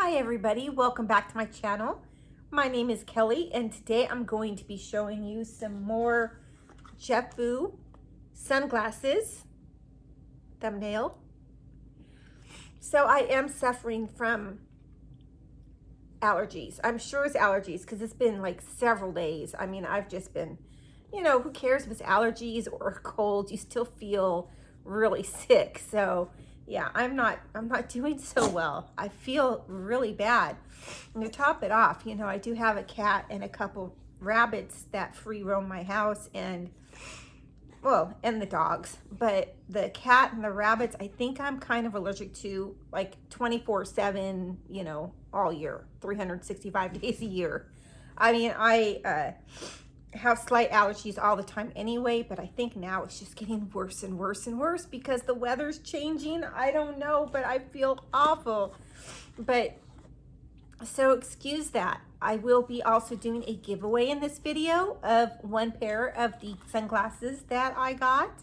Hi everybody, welcome back to my channel. My name is Kelly and today I'm going to be showing you some more Jefoo sunglasses thumbnail. So I am suffering from allergies. I'm sure it's allergies because it's been like several days. I mean, I've just been, who cares if it's allergies or a cold, you still feel really sick. So yeah, I'm not doing so well. I feel really bad. And to top it off, I do have a cat and a couple rabbits that free roam my house, and well, and the dogs, but the cat and the rabbits, I think I'm kind of allergic to, like 24/7, all year, 365 days a year. I mean, I have slight allergies all the time anyway, but I think now it's just getting worse and worse and worse because the weather's changing. I don't know, but I feel awful. But so excuse that. I will be also doing a giveaway in this video of one pair of the sunglasses that I got.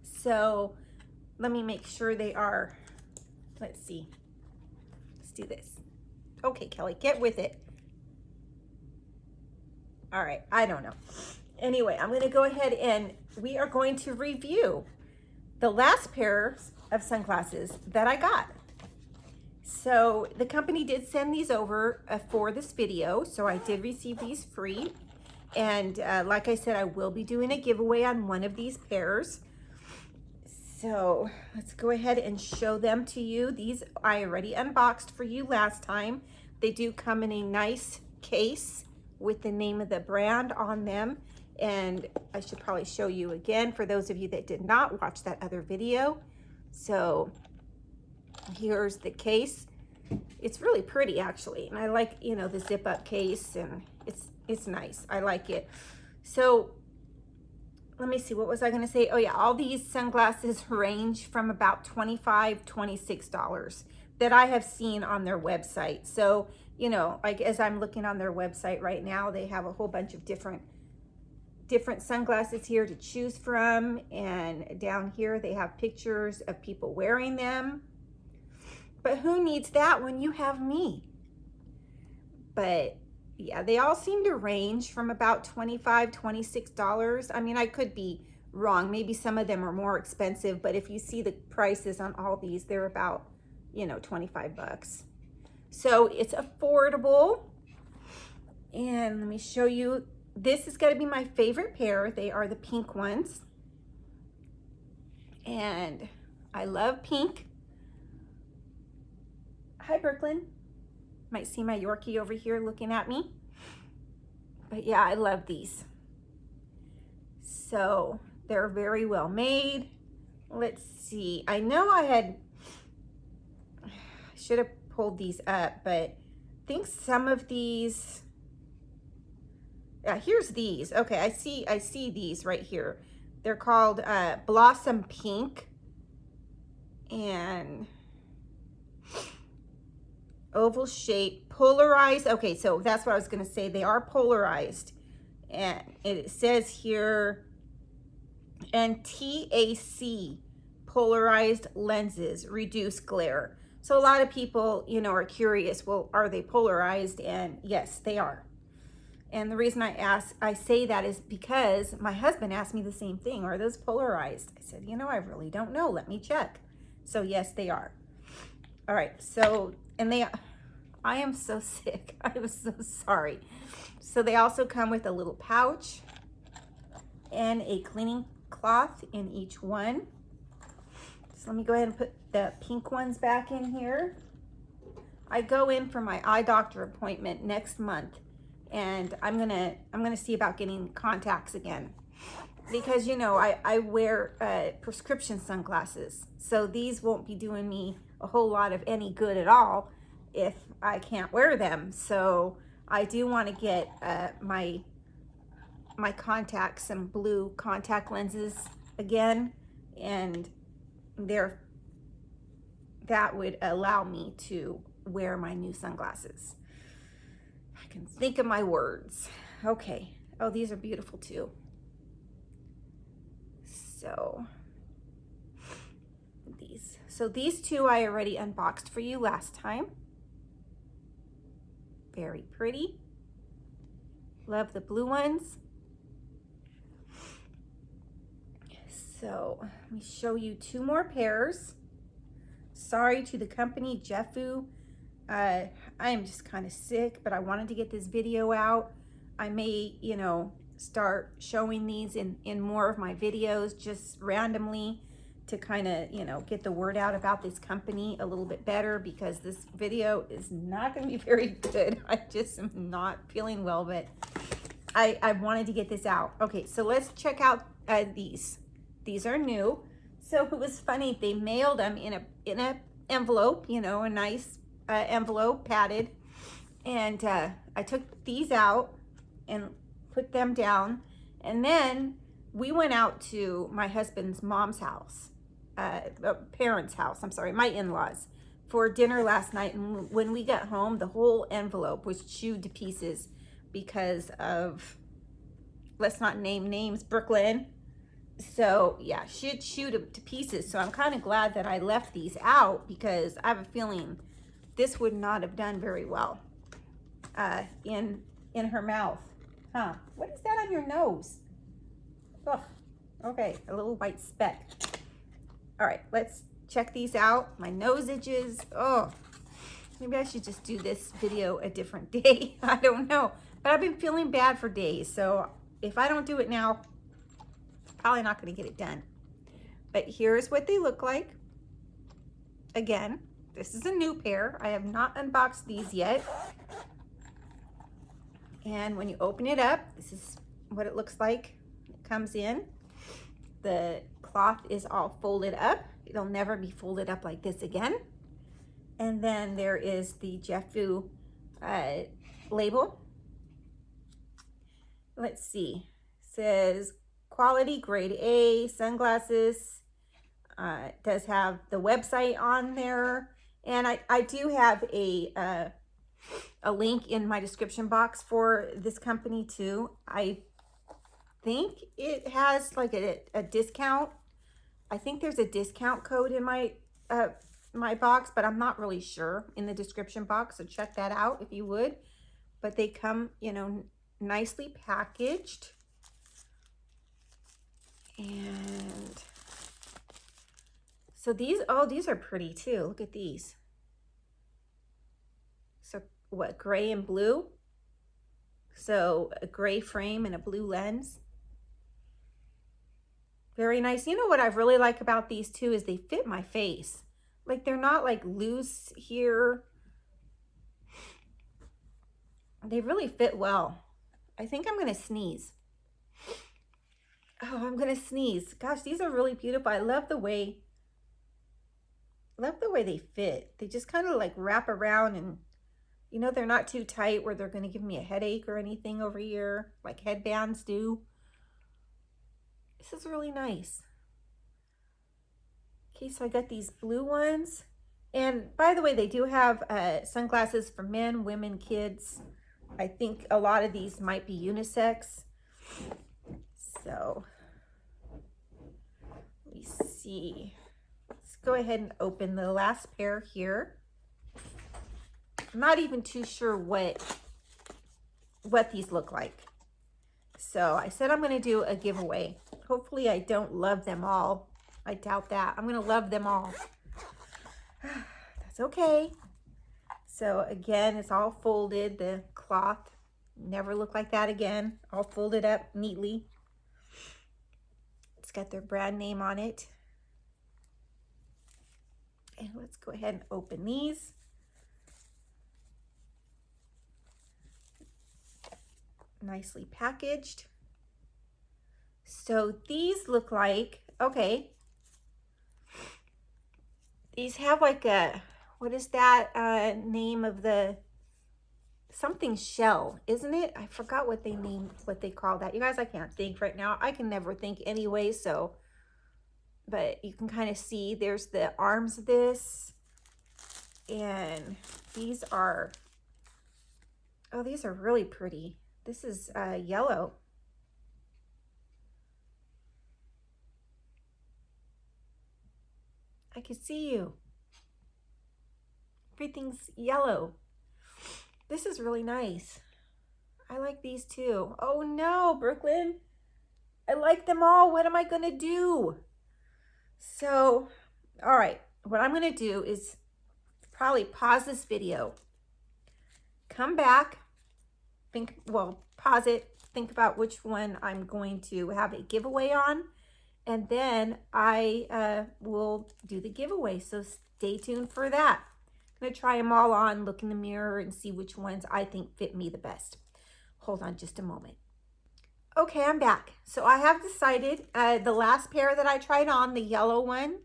So let me make sure they are, let's see. Let's do this. Okay, Kelly, get with it. All right, I don't know. Anyway, I'm gonna go ahead and we are going to review the last pair of sunglasses that I got. So the company did send these over for this video, so I did receive these free. And like I said, I will be doing a giveaway on one of these pairs. So let's go ahead and show them to you. These I already unboxed for you last time. They do come in a nice case with the name of the brand on them. And I should probably show you again for those of you that did not watch that other video. So here's the case. It's really pretty actually, and I like, the zip up case, and it's nice. I like it. So let me see, what was I going to say? Oh yeah, all these sunglasses range from about $25, $26 that I have seen on their website. So, like as I'm looking on their website right now, they have a whole bunch of different sunglasses here to choose from, and down here they have pictures of people wearing them. But who needs that when you have me? But yeah, they all seem to range from about $25, $26. I mean, I could be wrong. Maybe some of them are more expensive, but if you see the prices on all these, they're about, 25 bucks. So it's affordable. And let me show you. This is going to be my favorite pair. They are the pink ones. And I love pink. Hi, Brooklyn. Might see my Yorkie over here looking at me. But yeah, I love these. So they're very well made. Let's see. I know I should have pulled these up, but I think some of these, yeah, here's these. Okay, I see these right here. They're called Blossom Pink and oval shape, polarized. Okay, so that's what I was going to say. They are polarized, and it says here, and TAC polarized lenses reduce glare. So a lot of people, are curious, well, are they polarized? And yes, they are. And the reason I say that is because my husband asked me the same thing. Are those polarized? I said, I really don't know. Let me check. So yes, they are. All right. So, and I am so sick. I was so sorry. So they also come with a little pouch and a cleaning cloth in each one. So let me go ahead and put the pink ones back in here. I go in for my eye doctor appointment next month, and I'm gonna see about getting contacts again, because I wear prescription sunglasses, so these won't be doing me a whole lot of any good at all if I can't wear them. So I do want to get my contacts, some blue contact lenses again, and that would allow me to wear my new sunglasses. I can think of my words. Okay. Oh, these are beautiful too. So these two I already unboxed for you last time. Very pretty. Love the blue ones. So let me show you two more pairs. Sorry to the company, Jefoo. I am just kind of sick, but I wanted to get this video out. I may, you know, start showing these in more of my videos just randomly to kind of, you know, get the word out about this company a little bit better, because this video is not going to be very good. I just am not feeling well, but I wanted to get this out. Okay, so let's check out these. These are new. So it was funny, they mailed them in a envelope, you know, a nice envelope, padded. And I took these out and put them down. And then we went out to my husband's mom's house, parents' house, I'm sorry, my in-laws, for dinner last night. And when we got home, the whole envelope was chewed to pieces because of, let's not name names, Brooklyn. So yeah, she had chewed them to pieces. So I'm kind of glad that I left these out, because I have a feeling this would not have done very well in her mouth. Huh? What is that on your nose? Oh, okay, a little white speck. All right, let's check these out. My nose itches. Oh, maybe I should just do this video a different day. I don't know, but I've been feeling bad for days. So if I don't do it now, probably not going to get it done. But here's what they look like. Again, this is a new pair. I have not unboxed these yet. And when you open it up, this is what it looks like. It comes in. The cloth is all folded up. It'll never be folded up like this again. And then there is the Jefoo label. Let's see. It says quality grade A sunglasses. It does have the website on there, and I do have a link in my description box for this company too. I think it has like a discount. I think there's a discount code in my my box, but I'm not really sure, in the description box, so check that out if you would. But they come, you know, nicely packaged. And so these, oh, these are pretty too. Look at these. So what, gray and blue? So a gray frame and a blue lens. Very nice. You know what I really like about these too is they fit my face. Like, they're not like loose here. They really fit well. I think I'm gonna sneeze. Oh, I'm gonna sneeze. Gosh, these are really beautiful. I love the way they fit. They just kind of like wrap around, and you know, they're not too tight where they're gonna give me a headache or anything over here like headbands do. This is really nice. Okay, so I got these blue ones. And by the way, they do have sunglasses for men, women, kids. I think a lot of these might be unisex. So let me see. Let's go ahead and open the last pair here. I'm not even too sure what these look like. So I said I'm going to do a giveaway. Hopefully I don't love them all. I doubt that. I'm going to love them all. That's okay. So again, it's all folded. The cloth never looked like that again. All folded up neatly. It's got their brand name on it. And let's go ahead and open these. Nicely packaged. So these look like, okay, these have like a, what is that name of the, something shell, isn't it? I forgot what they call that. You guys, I can't think right now. I can never think anyway, so, but you can kind of see there's the arms of this, and these are, oh, these are really pretty. This is yellow. I can see you. Everything's yellow. This is really nice. I like these too. Oh no, Brooklyn. I like them all. What am I going to do? So, all right. What I'm going to do is probably pause this video. Come back. Pause it. Think about which one I'm going to have a giveaway on. And then I will do the giveaway. So stay tuned for that. I'm going to try them all on, look in the mirror, and see which ones I think fit me the best. Hold on just a moment. Okay, I'm back. So I have decided the last pair that I tried on, the yellow one,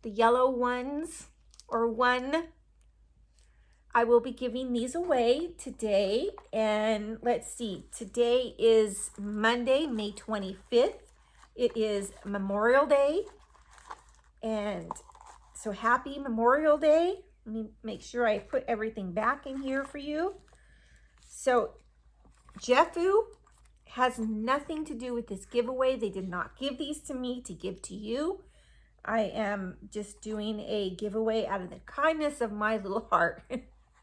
the yellow ones, or one, I will be giving these away today. And let's see, today is Monday, May 25th. It is Memorial Day. And so happy Memorial Day. Let me make sure I put everything back in here for you. So Jefoo has nothing to do with this giveaway. They did not give these to me to give to you. I am just doing a giveaway out of the kindness of my little heart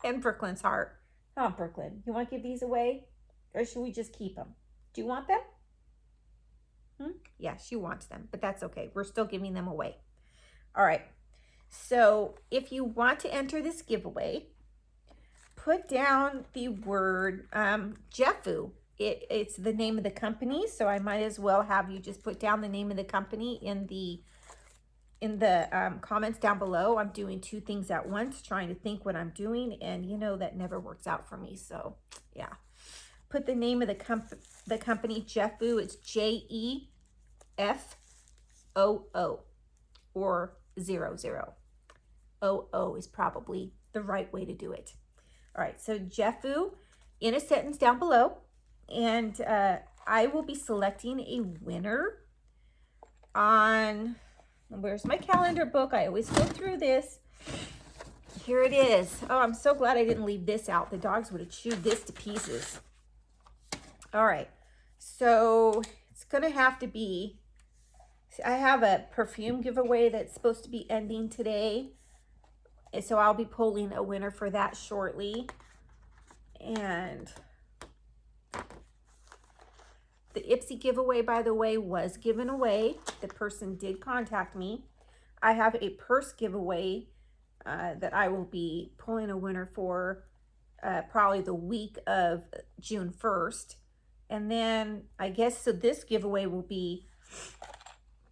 and Brooklyn's heart. Come on, Brooklyn. You want to give these away? Or should we just keep them? Do you want them? Yeah, she wants them, but that's okay. We're still giving them away. All right. So if you want to enter this giveaway, put down the word Jefoo. It's the name of the company, so I might as well have you just put down the name of the company in the comments down below. I'm doing two things at once, trying to think what I'm doing, and you know that never works out for me. So yeah, put the name of the company Jefoo. It's Jefoo or 00. 00 is probably the right way to do it. All right, so Jefoo in a sentence down below, and I will be selecting a winner on, where's my calendar book? I always go through this. Here it is. Oh, I'm so glad I didn't leave this out. The dogs would have chewed this to pieces. All right, so it's gonna have to be, I have a perfume giveaway that's supposed to be ending today. So I'll be pulling a winner for that shortly. And the Ipsy giveaway, by the way, was given away. The person did contact me. I have a purse giveaway that I will be pulling a winner for probably the week of June 1st. And then I guess, so this giveaway will be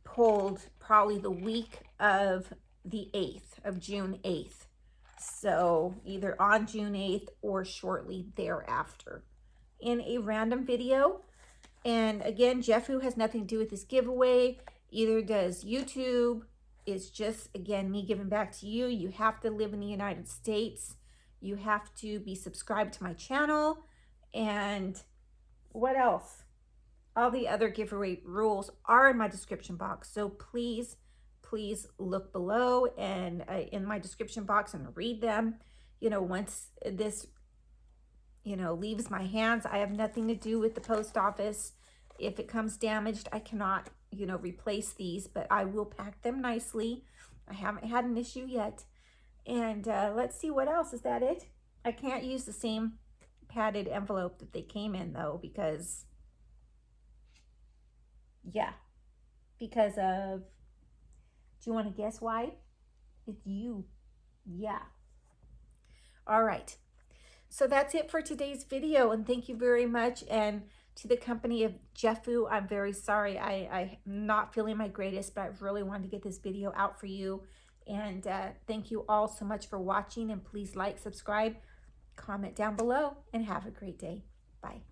pulled probably the week of the 8th of June 8th. So either on June 8th or shortly thereafter in a random video. And again, Jefoo has nothing to do with this giveaway. Either does YouTube. It's just, again, me giving back to you. You have to live in the United States. You have to be subscribed to my channel. And what else? All the other giveaway rules are in my description box. So please look below and in my description box and read them. You know, once this, you know, leaves my hands, I have nothing to do with the post office. If it comes damaged, I cannot, you know, replace these, but I will pack them nicely. I haven't had an issue yet. And let's see, what else? Is that it? I can't use the same padded envelope that they came in though, because of, do you want to guess why? It's you. Yeah. All right. So that's it for today's video. And thank you very much. And to the company of Jefoo, I'm very sorry. I'm not feeling my greatest, but I really wanted to get this video out for you. And thank you all so much for watching. And please like, subscribe, comment down below, and have a great day. Bye.